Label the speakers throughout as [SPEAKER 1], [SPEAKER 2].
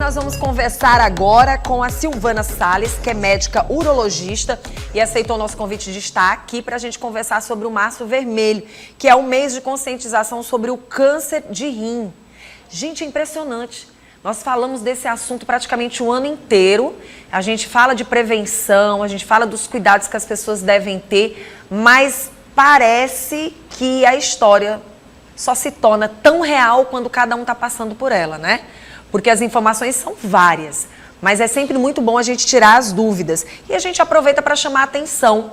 [SPEAKER 1] nós vamos conversar agora com a Silvana Salles, que é médica urologista e aceitou o nosso convite de estar aqui para a gente conversar sobre o Março Vermelho, que é o mês de conscientização sobre o câncer de rim. Gente, é impressionante. Nós falamos desse assunto praticamente o ano inteiro. A gente fala de prevenção, a gente fala dos cuidados que as pessoas devem ter, mas parece que a história só se torna tão real quando cada um está passando por ela, né? Porque as informações são várias, mas é sempre muito bom a gente tirar as dúvidas. E a gente aproveita para chamar a atenção.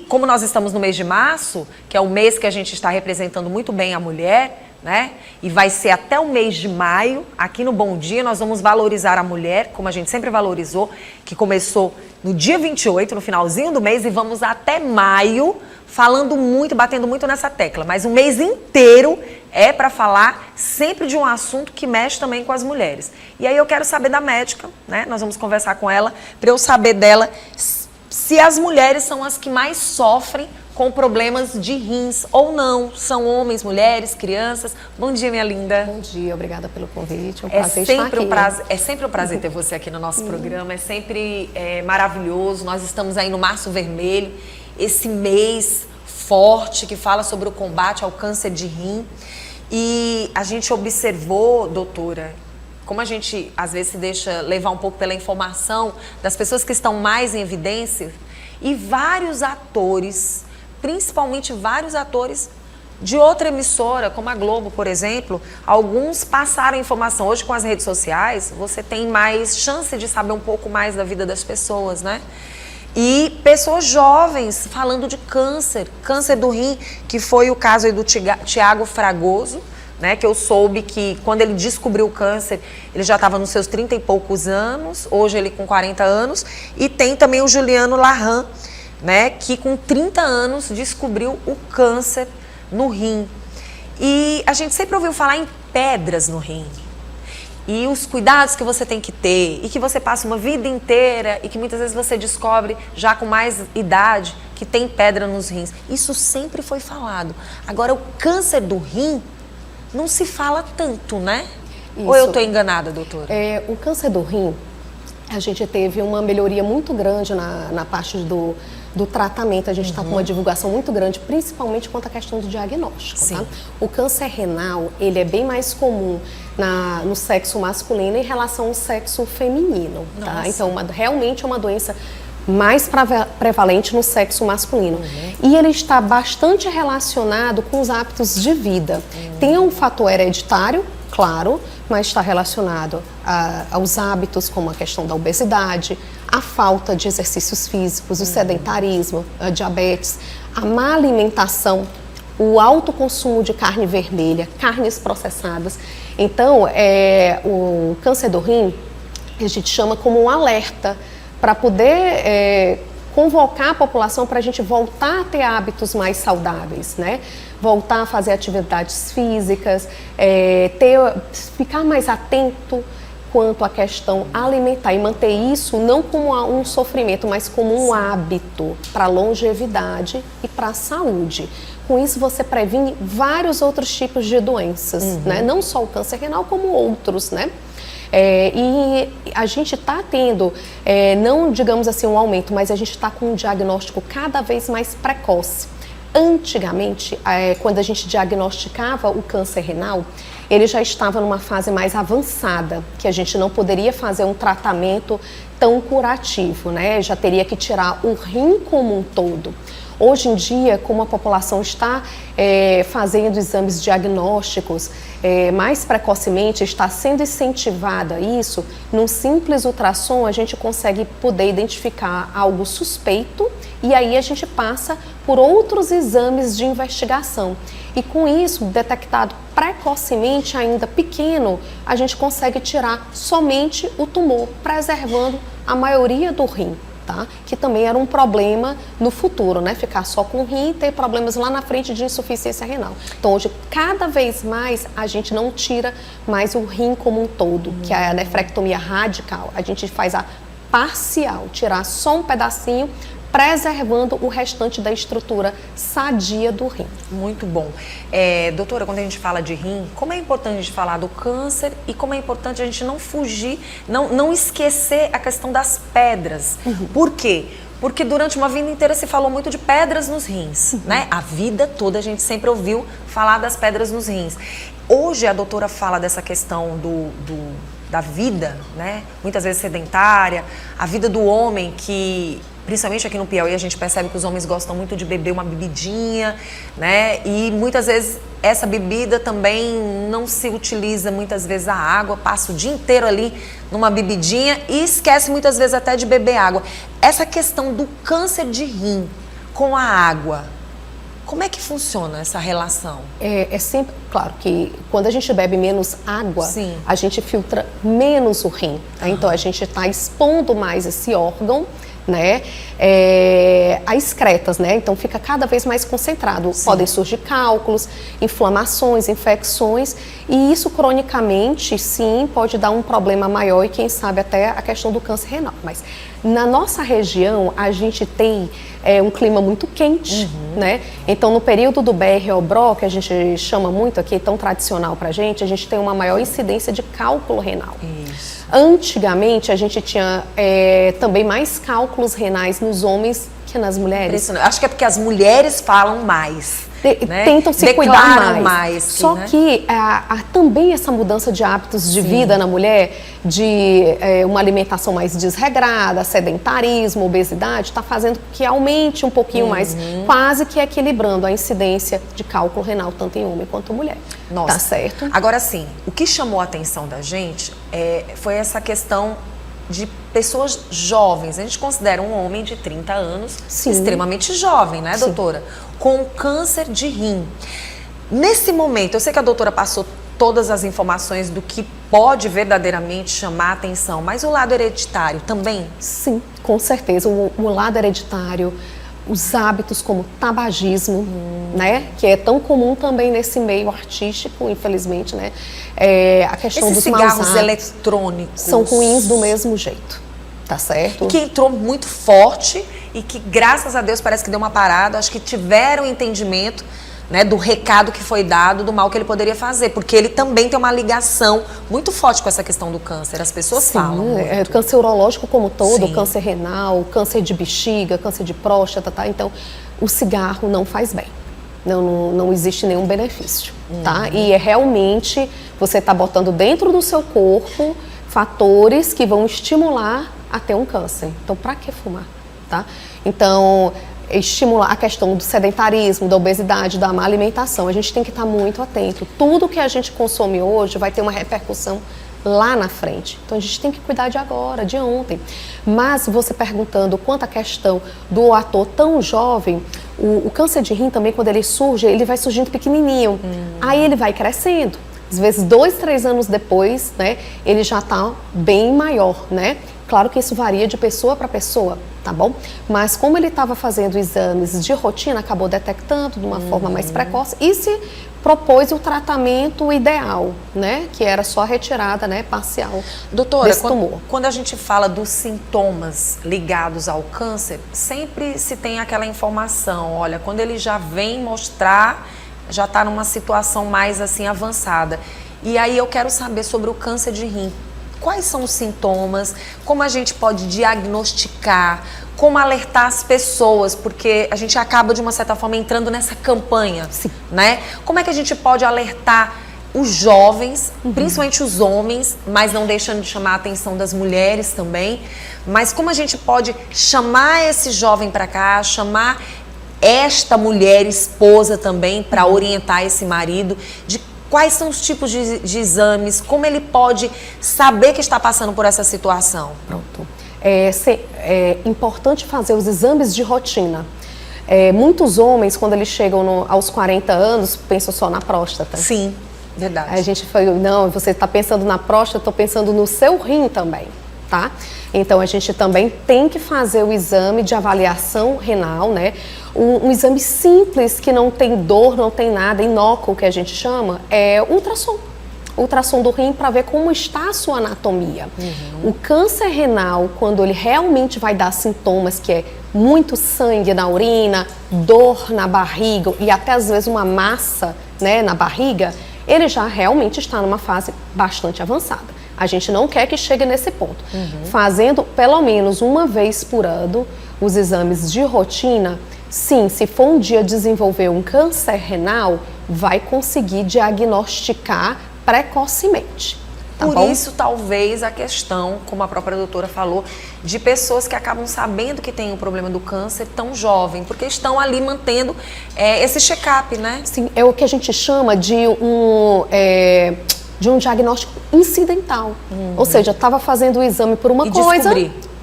[SPEAKER 1] Como nós estamos no mês de março, que é o mês que a gente está representando muito bem a mulher, né? E vai ser até o mês de maio, aqui no Bom Dia, nós vamos valorizar a mulher, como a gente sempre valorizou, que começou no dia 28, no finalzinho do mês, e vamos até maio, falando muito, batendo muito nessa tecla. Mas o mês inteiro é para falar sempre de um assunto que mexe também com as mulheres. E aí eu quero saber da médica, né? Nós vamos conversar com ela, para eu saber dela se as mulheres são as que mais sofrem com problemas de rins ou não. São homens, mulheres, crianças. Bom dia, minha linda.
[SPEAKER 2] Bom dia, obrigada pelo convite. É um prazer estar aqui.
[SPEAKER 1] É sempre um prazer ter você aqui no nosso programa. É sempre maravilhoso. Nós estamos aí no Março Vermelho, esse mês forte que fala sobre o combate ao câncer de rim. E a gente observou, doutora, como a gente às vezes se deixa levar um pouco pela informação das pessoas que estão mais em evidência, e vários atores, principalmente vários atores de outra emissora, como a Globo, por exemplo, alguns passaram informação. Hoje, com as redes sociais, você tem mais chance de saber um pouco mais da vida das pessoas, né? E pessoas jovens falando de câncer do rim, que foi o caso aí do Tiago Fragoso, né? Que eu soube que quando ele descobriu o câncer, ele já estava nos seus 30 e poucos anos, hoje ele com 40 anos. E tem também o Juliano Larran, né, que com 30 anos descobriu o câncer no rim. E a gente sempre ouviu falar em pedras no rim. E os cuidados que você tem que ter, e que você passa uma vida inteira, e que muitas vezes você descobre, já com mais idade, que tem pedra nos rins. Isso sempre foi falado. Agora, o câncer do rim não se fala tanto, né? Isso. Ou eu estou enganada, doutora?
[SPEAKER 2] O câncer do rim, a gente teve uma melhoria muito grande na parte do tratamento. A gente está com uma divulgação muito grande, principalmente quanto à questão do diagnóstico. Tá? O câncer renal, ele é bem mais comum no sexo masculino em relação ao sexo feminino. Tá? Então, realmente é uma doença mais prevalente no sexo masculino. E ele está bastante relacionado com os hábitos de vida. Tem um fator hereditário, claro, mas está relacionado aos hábitos, como a questão da obesidade, a falta de exercícios físicos, o sedentarismo, a diabetes, a má alimentação, o alto consumo de carne vermelha, carnes processadas. Então, o câncer do rim, a gente chama como um alerta para poder convocar a população para a gente voltar a ter hábitos mais saudáveis, né? Voltar a fazer atividades físicas, ficar mais atento quanto à questão alimentar e manter isso não como um sofrimento, mas como um hábito para a longevidade e para a saúde. Com isso você previne vários outros tipos de doenças, né? Não só o câncer renal, como outros, né? E a gente está tendo, não digamos assim um aumento, mas a gente está com um diagnóstico cada vez mais precoce. Antigamente, quando a gente diagnosticava o câncer renal, ele já estava numa fase mais avançada, que a gente não poderia fazer um tratamento tão curativo, né? Já teria que tirar o rim como um todo. Hoje em dia, como a população está fazendo exames diagnósticos mais precocemente, está sendo incentivada a isso, num simples ultrassom a gente consegue poder identificar algo suspeito e aí a gente passa por outros exames de investigação. E com isso, detectado precocemente, ainda pequeno, a gente consegue tirar somente o tumor, preservando a maioria do rim. Tá? Que também era um problema no futuro, né? Ficar só com o rim e ter problemas lá na frente de insuficiência renal. Então hoje, cada vez mais, a gente não tira mais o rim como um todo, que é a nefrectomia radical. A gente faz a parcial, tirar só um pedacinho, preservando o restante da estrutura sadia do rim.
[SPEAKER 1] Muito bom. Doutora, quando a gente fala de rim, como é importante a gente falar do câncer e como é importante a gente não fugir, não esquecer a questão das pedras. Por quê? Porque durante uma vida inteira se falou muito de pedras nos rins, né? A vida toda a gente sempre ouviu falar das pedras nos rins. Hoje a doutora fala dessa questão da vida, né? Muitas vezes sedentária, a vida do homem que, principalmente aqui no Piauí, a gente percebe que os homens gostam muito de beber uma bebidinha, né? E muitas vezes essa bebida também não se utiliza muitas vezes a água, passa o dia inteiro ali numa bebidinha e esquece muitas vezes até de beber água. Essa questão do câncer de rim com a água, como é que funciona essa relação?
[SPEAKER 2] É sempre, claro que quando a gente bebe menos água,
[SPEAKER 1] Sim.
[SPEAKER 2] a gente filtra menos o rim. Tá? Então a gente está expondo mais esse órgão, né, a excretas, né? Então fica cada vez mais concentrado. Sim. Podem surgir cálculos, inflamações, infecções, e isso cronicamente, sim, pode dar um problema maior e quem sabe até a questão do câncer renal. Mas na nossa região a gente tem um clima muito quente, né? Então no período do BR-OBRO, que a gente chama muito aqui, tão tradicional pra gente, a gente tem uma maior incidência de cálculo renal. Isso. Antigamente, a gente tinha também mais cálculos renais nos homens que nas mulheres.
[SPEAKER 1] Acho que é porque as mulheres falam mais. Né?
[SPEAKER 2] Tentam se
[SPEAKER 1] Declaram
[SPEAKER 2] cuidar mais. Só
[SPEAKER 1] né?
[SPEAKER 2] que há também essa mudança de hábitos de vida na mulher, de uma alimentação mais desregrada, sedentarismo, obesidade, está fazendo que aumente um pouquinho mais, quase que equilibrando a incidência de cálculo renal, tanto em homem quanto em mulher.
[SPEAKER 1] Nossa.
[SPEAKER 2] Tá certo?
[SPEAKER 1] Agora sim, o que chamou a atenção da gente foi essa questão de pessoas jovens. A gente considera um homem de 30 anos extremamente jovem, né, doutora? Com câncer de rim. Nesse momento, eu sei que a doutora passou todas as informações do que pode verdadeiramente chamar a atenção, mas o lado hereditário também?
[SPEAKER 2] Sim, com certeza. O lado hereditário, os hábitos como tabagismo, né, que é tão comum também nesse meio artístico, infelizmente, né, a questão
[SPEAKER 1] esses
[SPEAKER 2] dos maus
[SPEAKER 1] cigarros eletrônicos
[SPEAKER 2] são ruins do mesmo jeito, tá certo?
[SPEAKER 1] E que entrou muito forte e que, graças a Deus, parece que deu uma parada, acho que tiveram entendimento, né, do recado que foi dado, do mal que ele poderia fazer, porque ele também tem uma ligação muito forte com essa questão do câncer, as pessoas falam muito.
[SPEAKER 2] Câncer urológico como todo, câncer renal, câncer de bexiga, câncer de próstata, tá? Então, o cigarro não faz bem, não existe nenhum benefício, tá? E realmente, você está botando dentro do seu corpo fatores que vão estimular a ter um câncer. Então, para que fumar, tá? Então, estimular a questão do sedentarismo, da obesidade, da má alimentação. A gente tem que estar muito atento. Tudo que a gente consome hoje vai ter uma repercussão lá na frente. Então a gente tem que cuidar de agora, de ontem. Mas você perguntando quanto à questão do ator tão jovem, o câncer de rim também, quando ele surge, ele vai surgindo pequenininho. Aí ele vai crescendo. Às vezes 2, 3 anos depois, né, ele já está bem maior, né? Claro que isso varia de pessoa para pessoa, tá bom? Mas como ele estava fazendo exames de rotina, acabou detectando de uma forma mais precoce e se propôs o tratamento ideal, né? Que era só a retirada, né, parcial,
[SPEAKER 1] doutora,
[SPEAKER 2] desse tumor.
[SPEAKER 1] Quando a gente fala dos sintomas ligados ao câncer, sempre se tem aquela informação, olha, quando ele já vem mostrar, já está numa situação mais assim avançada. E aí eu quero saber sobre o câncer de rim. Quais são os sintomas, como a gente pode diagnosticar, como alertar as pessoas, porque a gente acaba, de uma certa forma, entrando nessa campanha, né? Como é que a gente pode alertar os jovens, principalmente os homens, mas não deixando de chamar a atenção das mulheres também, mas como a gente pode chamar esse jovem para cá, chamar esta mulher esposa também para orientar esse marido de quais são os tipos de exames, como ele pode saber que está passando por essa situação?
[SPEAKER 2] Pronto. É importante fazer os exames de rotina. Muitos homens, quando eles chegam aos 40 anos, pensam só na próstata.
[SPEAKER 1] Sim, verdade.
[SPEAKER 2] Aí a gente foi, não, você está pensando na próstata, estou pensando no seu rim também, tá? Então a gente também tem que fazer o exame de avaliação renal, né? Um exame simples, que não tem dor, não tem nada, inócuo, que a gente chama, é ultrassom. Ultrassom do rim para ver como está a sua anatomia. O câncer renal, quando ele realmente vai dar sintomas, que é muito sangue na urina, dor na barriga e até às vezes uma massa, né, na barriga, ele já realmente está numa fase bastante avançada. A gente não quer que chegue nesse ponto. Fazendo pelo menos uma vez por ano os exames de rotina, sim, se for um dia desenvolver um câncer renal, vai conseguir diagnosticar precocemente. Tá
[SPEAKER 1] Por
[SPEAKER 2] bom?
[SPEAKER 1] isso, talvez, a questão, como a própria doutora falou, de pessoas que acabam sabendo que tem o problema do câncer tão jovem, porque estão ali mantendo esse check-up, né?
[SPEAKER 2] Sim, é o que a gente chama de um diagnóstico incidental. Ou seja, estava fazendo o exame por uma coisa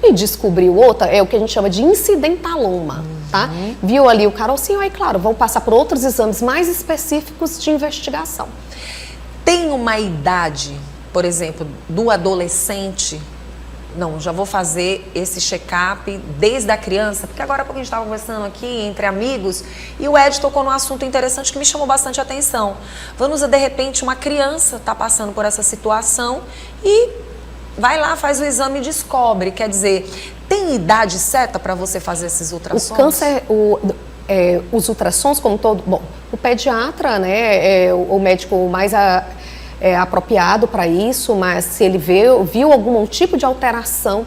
[SPEAKER 2] e descobriu outra. É o que a gente chama de incidentaloma, tá? Viu ali o carocinho, aí claro, vão passar por outros exames mais específicos de investigação.
[SPEAKER 1] Tem uma idade, por exemplo, do adolescente, não, já vou fazer esse check-up desde a criança, porque agora há pouco a gente estava conversando aqui entre amigos e o Ed tocou num assunto interessante que me chamou bastante atenção. Vanusa, de repente, uma criança está passando por essa situação e vai lá, faz o exame e descobre. Quer dizer, tem idade certa para você fazer esses ultrassons?
[SPEAKER 2] O câncer, os ultrassons como todo... Bom, o pediatra, né, é o médico mais apropriado para isso, mas se ele viu algum tipo de alteração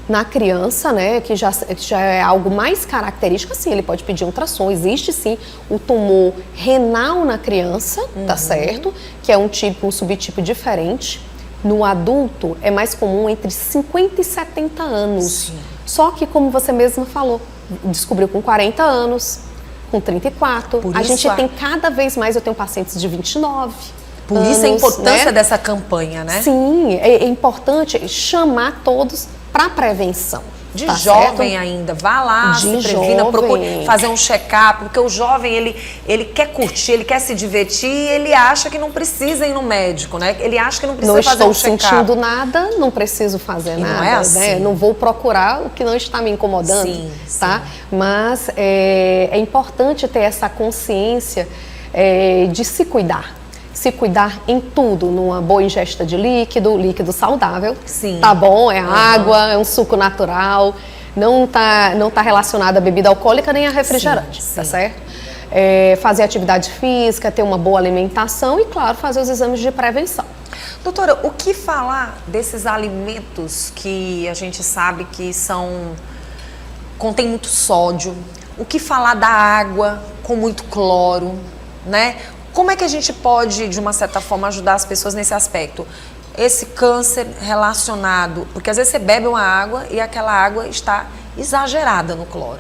[SPEAKER 2] na criança, né, que já é algo mais característico, assim, ele pode pedir ultrassom. Existe sim o tumor renal na criança, tá certo? Que é um subtipo diferente. No adulto é mais comum entre 50 e 70 anos.
[SPEAKER 1] Sim.
[SPEAKER 2] Só que, como você mesma falou, descobriu com 40 anos, com 34. A gente tem cada vez mais, eu tenho pacientes de 29.
[SPEAKER 1] Por isso a importância, né, dessa campanha, né?
[SPEAKER 2] Sim, é importante chamar todos para prevenção.
[SPEAKER 1] De jovem certo? Ainda, vá lá, se previna, procure fazer um check-up, porque o jovem, ele quer curtir, ele quer se divertir, ele acha que não precisa ir no médico, né? Ele acha que não precisa fazer um check-up.
[SPEAKER 2] Não estou sentindo nada, não preciso fazer nada,
[SPEAKER 1] não é assim.
[SPEAKER 2] Né? Não vou procurar o que não está me incomodando, tá?
[SPEAKER 1] Sim.
[SPEAKER 2] Mas é importante ter essa consciência de se cuidar. Se cuidar em tudo, numa boa ingesta de líquido saudável.
[SPEAKER 1] Sim.
[SPEAKER 2] Tá bom? É água, é um suco natural, não tá relacionado a bebida alcoólica nem a refrigerante, tá certo? Fazer atividade física, ter uma boa alimentação e, claro, fazer os exames de prevenção.
[SPEAKER 1] Doutora, o que falar desses alimentos que a gente sabe que contém muito sódio? O que falar da água com muito cloro, né? Como é que a gente pode, de uma certa forma, ajudar as pessoas nesse aspecto? Esse câncer relacionado, porque às vezes você bebe uma água e aquela água está exagerada no cloro.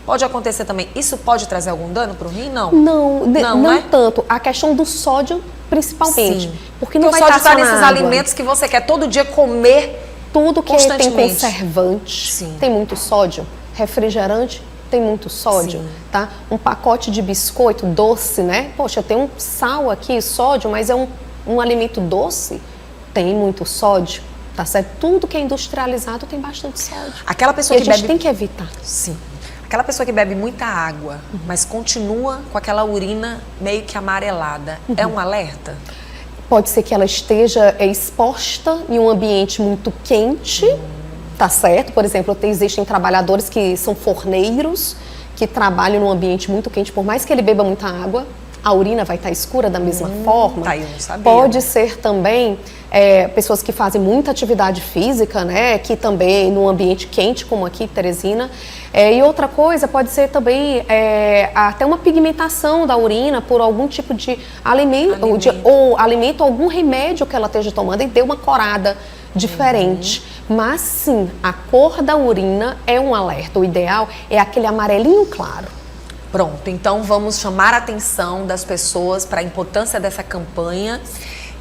[SPEAKER 1] Pode acontecer também. Isso pode trazer algum dano para o rim? Não.
[SPEAKER 2] Não tanto. A questão do sódio, principalmente.
[SPEAKER 1] Sim.
[SPEAKER 2] Porque não vai
[SPEAKER 1] o sódio
[SPEAKER 2] estar
[SPEAKER 1] nesses alimentos que você quer todo dia comer.
[SPEAKER 2] Tudo que tem conservante,
[SPEAKER 1] sim,
[SPEAKER 2] tem muito sódio. Refrigerante, tem muito sódio, sim, tá? Um pacote de biscoito doce, né? Poxa, tem um sal aqui, sódio, mas é um alimento doce, tem muito sódio, tá certo? Tudo que é industrializado tem bastante sódio.
[SPEAKER 1] Aquela pessoa
[SPEAKER 2] que a gente tem que evitar.
[SPEAKER 1] Sim. Aquela pessoa que bebe muita água, mas continua com aquela urina meio que amarelada, é um alerta?
[SPEAKER 2] Pode ser que ela esteja exposta em um ambiente muito quente, tá certo? Por exemplo, existem trabalhadores que são forneiros, que trabalham num ambiente muito quente, por mais que ele beba muita água, a urina vai estar escura da mesma forma.
[SPEAKER 1] Tá, eu não sabia.
[SPEAKER 2] Pode ser também pessoas que fazem muita atividade física, né? Que também num ambiente quente, como aqui, Teresina. E outra coisa pode ser também até uma pigmentação da urina por algum tipo de alimento. Ou alimento, algum remédio que ela esteja tomando e dê uma corada diferente. Mas sim, a cor da urina é um alerta. O ideal é aquele amarelinho claro.
[SPEAKER 1] Pronto, então vamos chamar a atenção das pessoas para a importância dessa campanha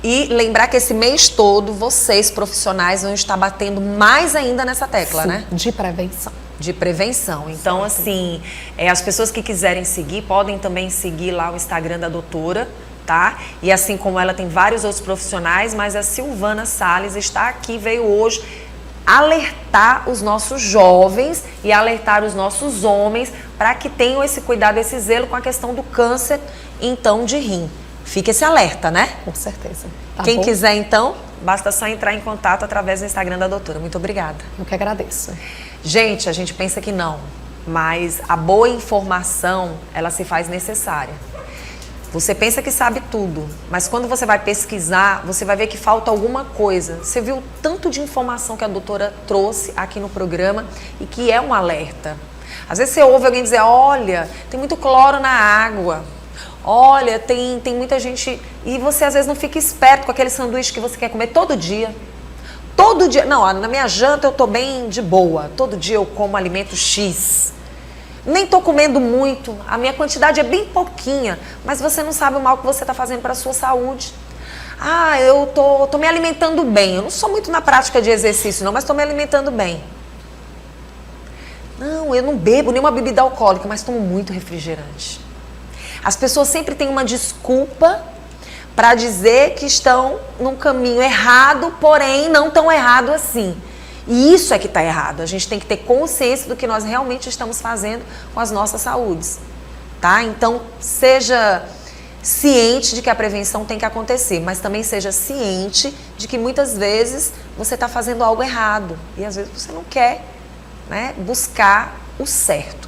[SPEAKER 1] e lembrar que esse mês todo vocês, profissionais, vão estar batendo mais ainda nessa tecla,
[SPEAKER 2] sim,
[SPEAKER 1] né?
[SPEAKER 2] De prevenção.
[SPEAKER 1] De prevenção. Então, assim, as pessoas que quiserem seguir, podem também seguir lá o Instagram da doutora, tá? E assim como ela, tem vários outros profissionais, mas a Silvana Salles está aqui, veio hoje alertar os nossos jovens e alertar os nossos homens para que tenham esse cuidado, esse zelo com a questão do câncer, então, de rim. Fica esse alerta, né?
[SPEAKER 2] Com certeza. Tá
[SPEAKER 1] Quem
[SPEAKER 2] bom?
[SPEAKER 1] quiser, então, basta só entrar em contato através do Instagram da doutora. Muito obrigada.
[SPEAKER 2] Eu que agradeço.
[SPEAKER 1] Gente, a gente pensa que não, mas a boa informação, ela se faz necessária. Você pensa que sabe tudo, mas quando você vai pesquisar, você vai ver que falta alguma coisa. Você viu o tanto de informação que a doutora trouxe aqui no programa e que é um alerta. Às vezes você ouve alguém dizer, olha, tem muito cloro na água. Olha, tem muita gente... E você às vezes não fica esperto com aquele sanduíche que você quer comer todo dia. Todo dia... Não, na minha janta eu tô bem de boa. Todo dia eu como alimento X. Nem tô comendo muito, a minha quantidade é bem pouquinha, mas você não sabe o mal que você está fazendo para a sua saúde. Ah, eu tô me alimentando bem. Eu não sou muito na prática de exercício não, mas estou me alimentando bem. Não, eu não bebo nenhuma bebida alcoólica, mas tomo muito refrigerante. As pessoas sempre têm uma desculpa para dizer que estão num caminho errado, porém não tão errado assim. E isso é que está errado. A gente tem que ter consciência do que nós realmente estamos fazendo com as nossas saúdes, tá? Então, seja ciente de que a prevenção tem que acontecer, mas também seja ciente de que muitas vezes você está fazendo algo errado e às vezes você não quer, né, buscar o certo.